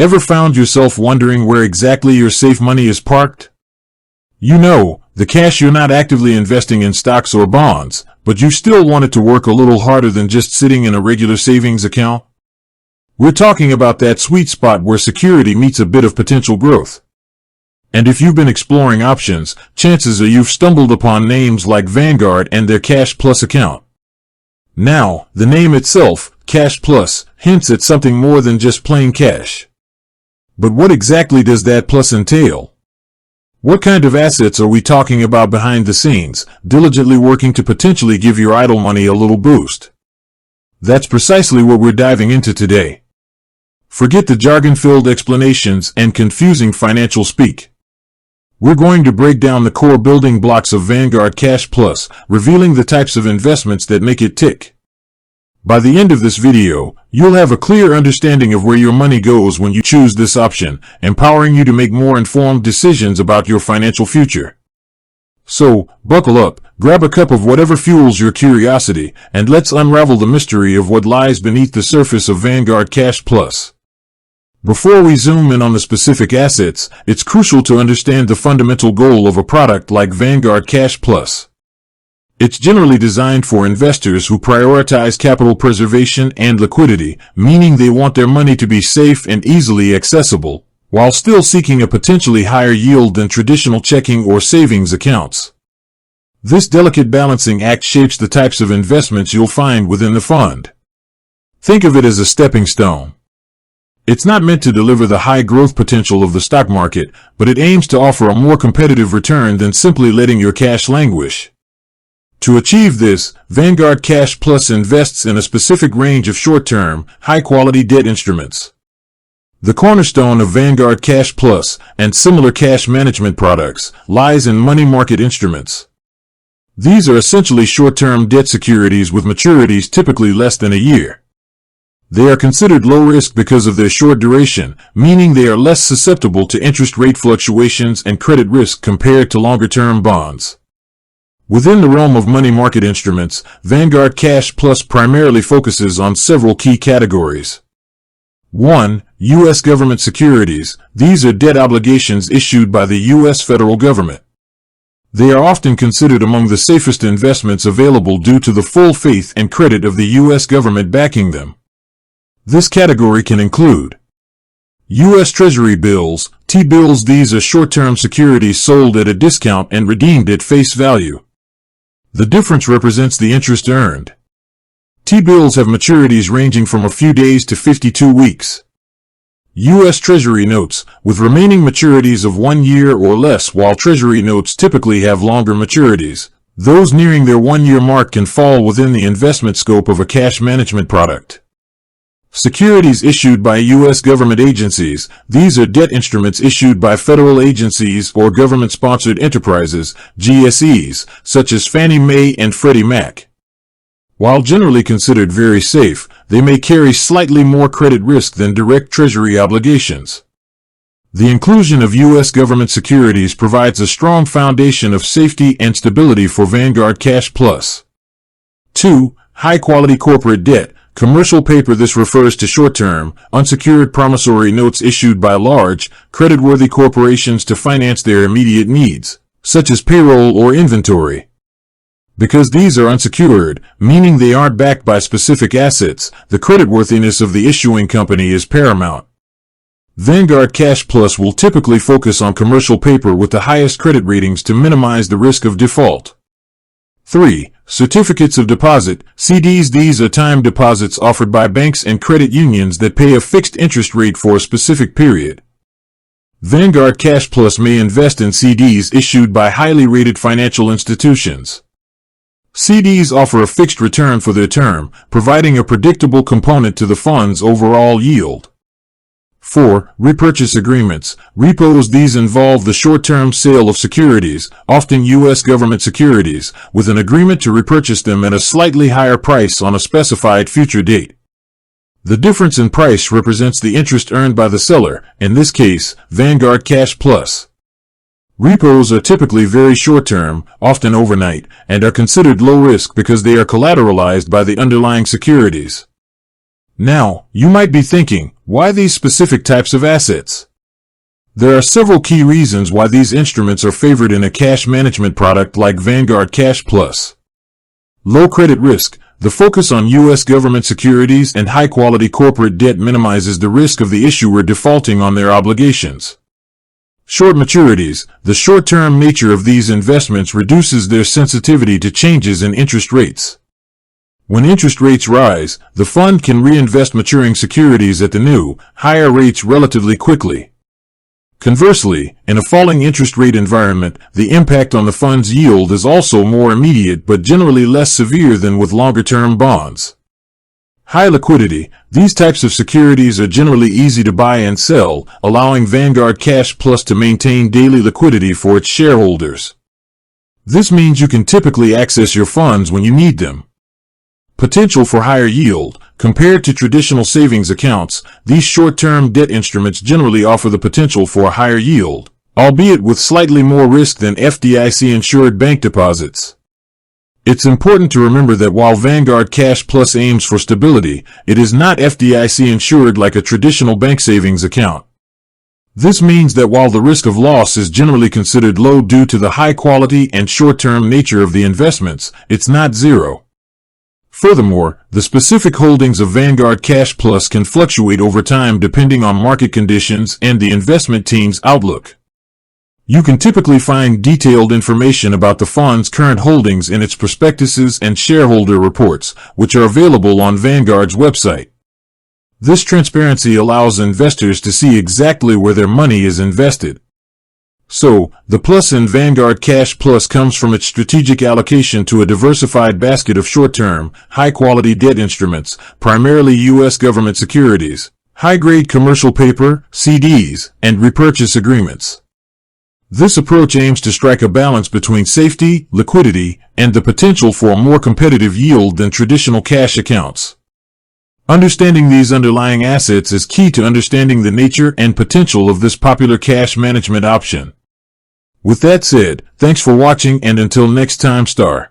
Ever found yourself wondering where exactly your safe money is parked? You know, the cash you're not actively investing in stocks or bonds, but you still want it to work a little harder than just sitting in a regular savings account? We're talking about that sweet spot where security meets a bit of potential growth. And if you've been exploring options, chances are you've stumbled upon names like Vanguard and their Cash Plus account. Now, the name itself, Cash Plus, hints at something more than just plain cash. But what exactly does that plus entail? What kind of assets are we talking about behind the scenes, diligently working to potentially give your idle money a little boost? That's precisely what we're diving into today. Forget the jargon-filled explanations and confusing financial speak. We're going to break down the core building blocks of Vanguard Cash Plus, revealing the types of investments that make it tick. By the end of this video, you'll have a clear understanding of where your money goes when you choose this option, empowering you to make more informed decisions about your financial future. So, buckle up, grab a cup of whatever fuels your curiosity, and let's unravel the mystery of what lies beneath the surface of Vanguard Cash Plus. Before we zoom in on the specific assets, it's crucial to understand the fundamental goal of a product like Vanguard Cash Plus. It's generally designed for investors who prioritize capital preservation and liquidity, meaning they want their money to be safe and easily accessible, while still seeking a potentially higher yield than traditional checking or savings accounts. This delicate balancing act shapes the types of investments you'll find within the fund. Think of it as a stepping stone. It's not meant to deliver the high growth potential of the stock market, but it aims to offer a more competitive return than simply letting your cash languish. To achieve this, Vanguard Cash Plus invests in a specific range of short-term, high-quality debt instruments. The cornerstone of Vanguard Cash Plus and similar cash management products lies in money market instruments. These are essentially short-term debt securities with maturities typically less than a year. They are considered low risk because of their short duration, meaning they are less susceptible to interest rate fluctuations and credit risk compared to longer-term bonds. Within the realm of money market instruments, Vanguard Cash Plus primarily focuses on several key categories. 1. U.S. government securities. These are debt obligations issued by the U.S. federal government. They are often considered among the safest investments available due to the full faith and credit of the U.S. government backing them. This category can include U.S. Treasury bills, T-bills. These are short-term securities sold at a discount and redeemed at face value. The difference represents the interest earned. T-bills have maturities ranging from a few days to 52 weeks. U.S. Treasury notes, with remaining maturities of 1 year or less, while Treasury notes typically have longer maturities. Those nearing their 1-year mark can fall within the investment scope of a cash management product. Securities issued by U.S. government agencies. These are debt instruments issued by federal agencies or government-sponsored enterprises, GSEs, such as Fannie Mae and Freddie Mac. While generally considered very safe, they may carry slightly more credit risk than direct Treasury obligations. The inclusion of U.S. government securities provides a strong foundation of safety and stability for Vanguard Cash Plus. 2. High-quality corporate debt. Commercial paper. This refers to short-term, unsecured promissory notes issued by large, creditworthy corporations to finance their immediate needs, such as payroll or inventory. Because these are unsecured, meaning they aren't backed by specific assets, the creditworthiness of the issuing company is paramount. Vanguard Cash Plus will typically focus on commercial paper with the highest credit ratings to minimize the risk of default. 3. Certificates of deposit, CDs. These are time deposits offered by banks and credit unions that pay a fixed interest rate for a specific period. Vanguard Cash Plus may invest in CDs issued by highly rated financial institutions. CDs offer a fixed return for their term, providing a predictable component to the fund's overall yield. 4. Repurchase agreements, repos. These involve the short-term sale of securities, often U.S. government securities, with an agreement to repurchase them at a slightly higher price on a specified future date. The difference in price represents the interest earned by the seller, in this case, Vanguard Cash Plus. Repos are typically very short-term, often overnight, and are considered low risk because they are collateralized by the underlying securities. Now, you might be thinking, Why these specific types of assets? There are several key reasons why these instruments are favored in a cash management product like Vanguard Cash Plus. Low credit risk. The focus on U.S. government securities and high-quality corporate debt minimizes the risk of the issuer defaulting on their obligations. Short maturities. The short-term nature of these investments reduces their sensitivity to changes in interest rates. When interest rates rise, the fund can reinvest maturing securities at the new, higher rates relatively quickly. Conversely, in a falling interest rate environment, the impact on the fund's yield is also more immediate but generally less severe than with longer-term bonds. High liquidity. These types of securities are generally easy to buy and sell, allowing Vanguard Cash Plus to maintain daily liquidity for its shareholders. This means you can typically access your funds when you need them. Potential for higher yield. Compared to traditional savings accounts, these short-term debt instruments generally offer the potential for a higher yield, albeit with slightly more risk than FDIC-insured bank deposits. It's important to remember that while Vanguard Cash Plus aims for stability, it is not FDIC-insured like a traditional bank savings account. This means that while the risk of loss is generally considered low due to the high quality and short-term nature of the investments, it's not zero. Furthermore, the specific holdings of Vanguard Cash Plus can fluctuate over time depending on market conditions and the investment team's outlook. You can typically find detailed information about the fund's current holdings in its prospectuses and shareholder reports, which are available on Vanguard's website. This transparency allows investors to see exactly where their money is invested. So, the plus in Vanguard Cash Plus comes from its strategic allocation to a diversified basket of short-term, high-quality debt instruments, primarily U.S. government securities, high-grade commercial paper, CDs, and repurchase agreements. This approach aims to strike a balance between safety, liquidity, and the potential for a more competitive yield than traditional cash accounts. Understanding these underlying assets is key to understanding the nature and potential of this popular cash management option. With that said, thanks for watching, and until next time, star.